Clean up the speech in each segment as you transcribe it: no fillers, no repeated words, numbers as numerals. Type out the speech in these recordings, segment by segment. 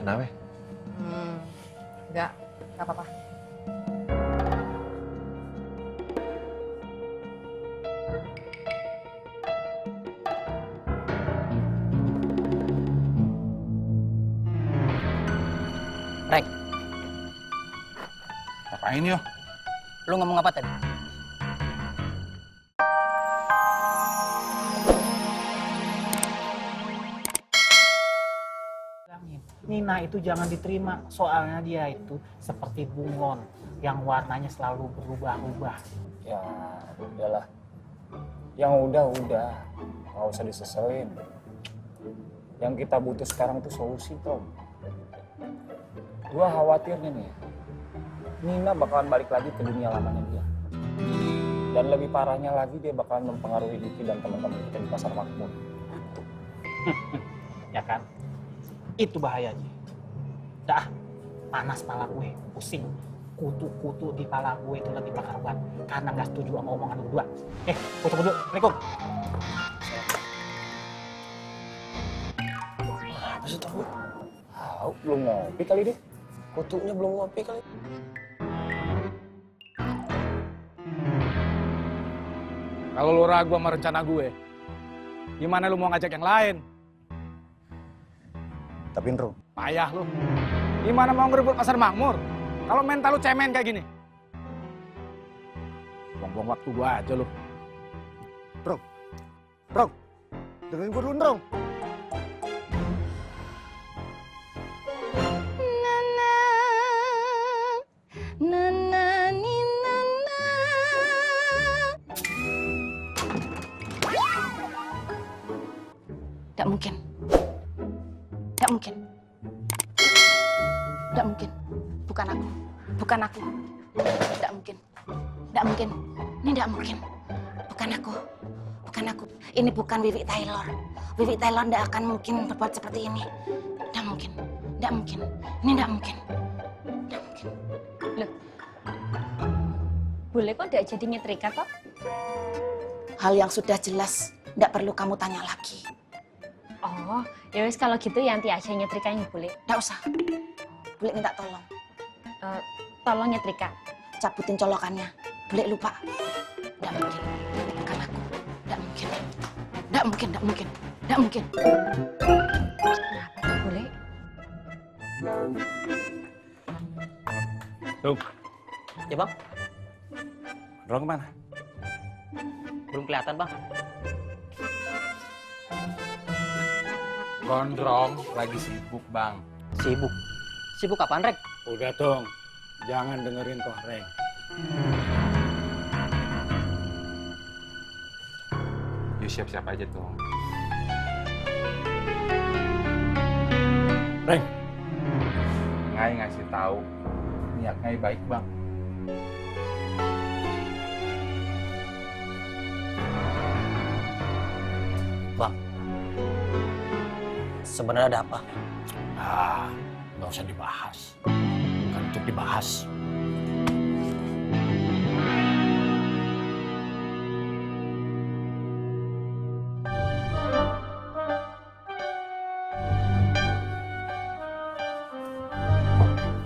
Kenapa? Enggak apa-apa. Rek, Apain yo? lu ngomong apa tadi? Nina itu jangan diterima, soalnya dia itu seperti bunglon yang warnanya selalu berubah-ubah. Ya udahlah, yang udah nggak usah diseselin. Yang kita butuh sekarang tuh solusi, Tom. Gua khawatirnya nih, Nina bakalan balik lagi ke dunia lamanya dia. Dan lebih parahnya lagi, dia bakalan mempengaruhi Diki dan teman-teman kita di pasar makmur. Ya kan? Itu bahayanya. Dah, panas pala gue, pusing. Kutu-kutu di pala gue itu lagi bakar ban karena nggak setuju sama omongan lu berdua. Gue cabut dulu. Assalamualaikum. Apa sih, Tom? Tahu, belum ngopi kali deh. Kutunya belum ngopi kali. Kalau lu ragu sama rencana gue, gimana lu mau ngajak yang lain? Tapi Ndro, Payah lu. Gimana mau ngerebut pasar makmur? Kalau mental lu cemen kayak gini. Buang-buang waktu gua aja lu. Bro, dengerin gue dulu, Ndro. Tidak mungkin. Tidak mungkin. Tidak mungkin. Bukan aku. Bukan aku. Tidak mungkin. Tidak mungkin. Ini tidak mungkin. Bukan aku. Bukan aku. Ini bukan Wiwi Taylor. Wiwi Taylor tidak akan mungkin berbuat seperti ini. Tidak mungkin. Tidak mungkin. Ini tidak mungkin. Tidak mungkin. Loh, boleh kok tidak jadi nyetrika toh? Hal yang sudah jelas tidak perlu kamu tanya lagi. Oh, ya wis kalau gitu ya nanti aja nyetrikanya boleh. Tidak usah. Boleh minta tolong. Tolong nyetrika. Cabutin colokannya. Boleh lupa. Tidak mungkin. Bukan aku. Tidak mungkin. Tidak mungkin. Tidak mungkin. Tidak mungkin. Kenapa tuh boleh? Tuh, Ya bang, Ndro kemana? belum kelihatan bang. Gondrong lagi sibuk, Bang. Sibuk. Sibuk apaan, Rek? Udah dong, jangan dengerin toh Reng. Yuk siap-siap aja tuh. Reng. Ngai ngasih tahu niat Ngai baik, Bang. Bang, sebenarnya ada apa? Nggak usah dibahas. Bukan untuk dibahas.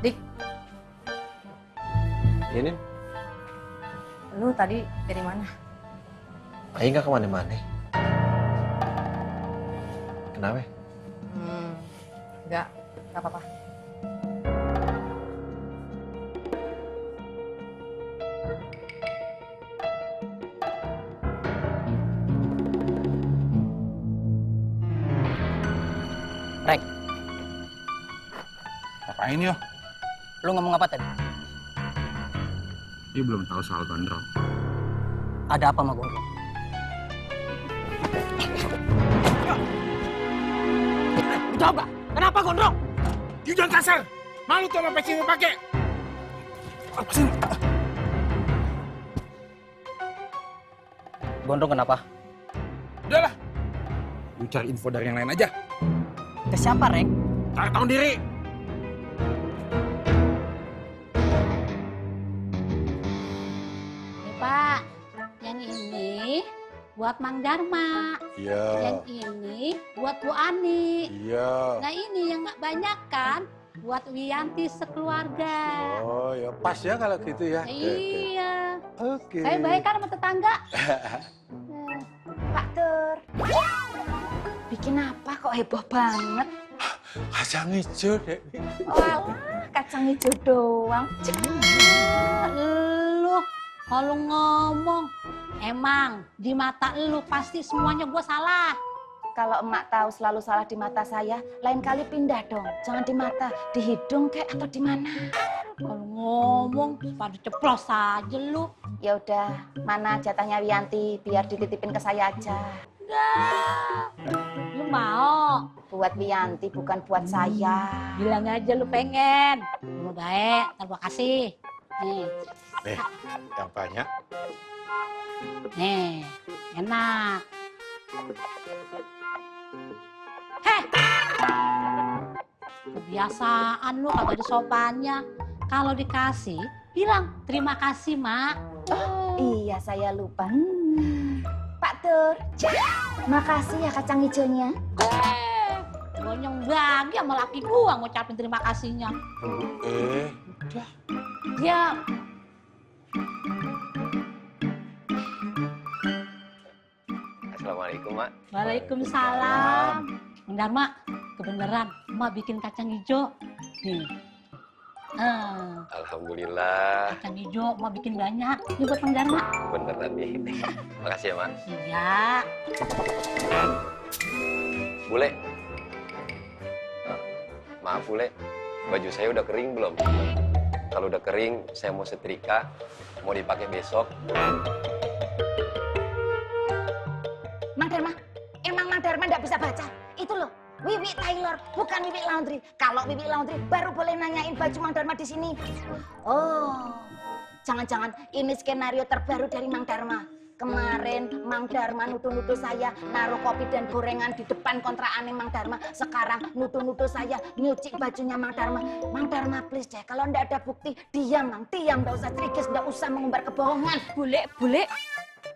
Dik, Ini lu tadi dari mana? Aing nggak kemana-mana. Kenapa? Enggak apa-apa. Rek, Apain yo? lu ngomong apa tadi? Dia belum tahu soal Gondrong. Ada apa sama Gondrong? Coba, kenapa Gondrong? You jangan kasar. Malu tuh sama peci yang pakai. Apa sih? Gondrong kenapa? Udahlah. Lu cari info dari yang lain aja. Ke siapa, Rek? Cari tahu diri. Nih Pak, yang ini buat Mang Dharma. Iya. Yang ini buat Bu Ani. Iya. Nah ini yang nggak banyak kan buat Wiyanti sekeluarga. Oh ya pas ya kalau gitu ya. Iya. Oke. Saya baik kan sama tetangga. Pak Tur. Bikin apa kok heboh banget? Kacang hijau deh. Walah, kacang hijau doang. Lu kalau ngomong emang di mata lu pasti semuanya gue salah. Kalau emak tahu selalu salah di mata saya, lain kali pindah dong. Jangan di mata, di hidung kek atau di mana. Kalau ngomong pada ceplos aja lu. Ya udah, mana jatahnya Wiyanti biar dititipin ke saya aja. Dah. Lu mau? Buat Wiyanti bukan buat saya. Bilang aja lu pengen. Lu baik, terima kasih. Nih. Nih, yang banyak. Nih, enak. Heh. Kebiasaan lu kagak ada sopannya. Kalau dikasih, bilang terima kasih, Mak. Oh, iya saya lupa. Pak Tur, makasih ya kacang hijaunya. Gonyong lagi sama laki gua ngucapin terima kasihnya. Udah. Dia Assalamualaikum, Mak. Waalaikumsalam. Mang Dharma, kebeneran Mak bikin kacang hijau. Nih. Alhamdulillah. Kacang hijau Mak bikin banyak. Ini buat Mang Dharma. Beneran nih. Makasih ya, Mak. Iya. Bule. Maaf, Bule. Baju saya udah kering belum? Kalau udah kering, saya mau setrika. Mau dipakai besok. Mang Dharma, emang Mang Dharma nggak bisa baca? Itu loh, Wiwi Taylor, bukan Wiwi Laundry. Kalau Wiwi Laundry baru boleh nanyain baju Mang Dharma di sini. Oh, jangan-jangan ini skenario terbaru dari Mang Dharma. Kemarin Mang Dharma nuduh-nuduh saya naruh kopi dan gorengan di depan kontrakan Mang Dharma. Sekarang nuduh-nuduh saya nyuci bajunya Mang Dharma. Mang Dharma please deh, kalau ndak ada bukti, diam Mang, diam. Ndak usah cerigis, ndak usah mengumbar kebohongan. Bule.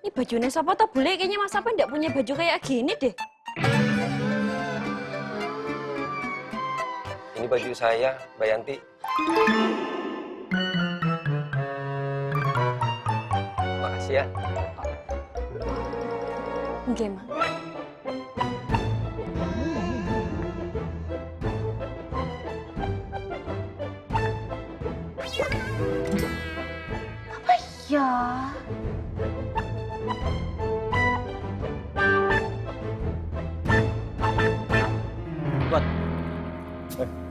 Ini bajunya siapa tuh Bule? Kayaknya Mas Apa nggak punya baju kayak gini deh. Ini baju saya, Mbak Yanti. Makasih ya. Oke, Ma. Apa ya? Buat.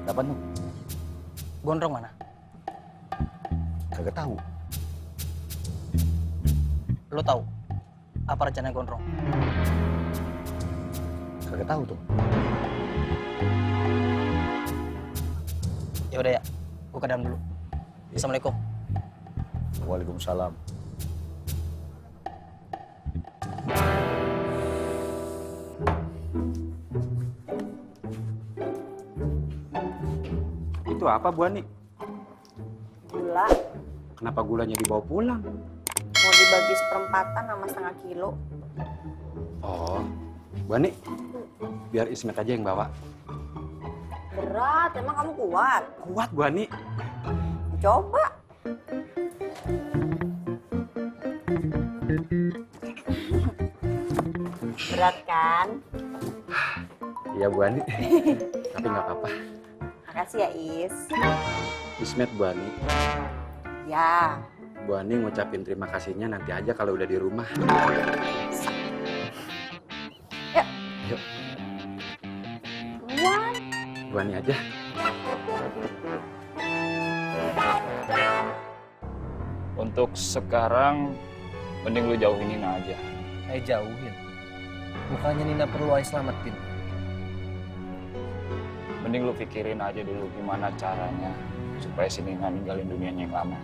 Dapat tuh. Gondrong mana? Kagak tahu. Lo tahu apa rencana Gondrong? Kagak tahu tuh. Ya udah ya, gua ke dalam dulu. Assalamualaikum. Waalaikumsalam. Itu apa, Bu Ani? Gula Kenapa gulanya dibawa pulang? mau dibagi seperempatan sama setengah kilo. Oh, Bu Ani, biar Ismet aja yang bawa. Berat, emang kamu kuat? Kuat, Bu Ani. Coba. Berat kan? Iya, Bu Ani. Tapi nggak apa-apa. Makasih ya, Is. Ismet, Bu Ani. Ya. Bu Ani ngucapin terima kasihnya nanti aja kalau udah di rumah. Yuk. Yuk, Buan. Bu Ani aja. Untuk sekarang, mending lu jauhin Nina aja. Jauhin. Bukannya Nina perlu Ai selamatin. Mending lu pikirin aja dulu gimana caranya supaya si Nina ninggalin dunianya yang lama.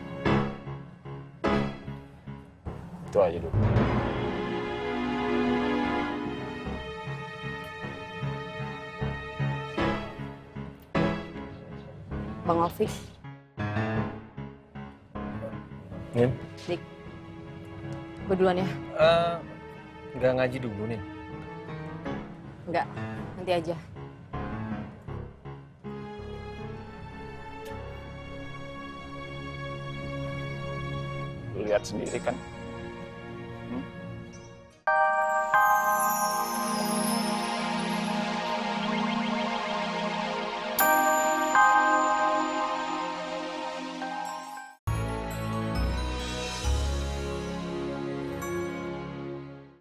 Itu aja dulu. Bang Ovi. Nin? Dik. Gue duluan ya. Nggak ngaji dulu nih? Enggak, nanti aja. Lu lihat sendiri kan,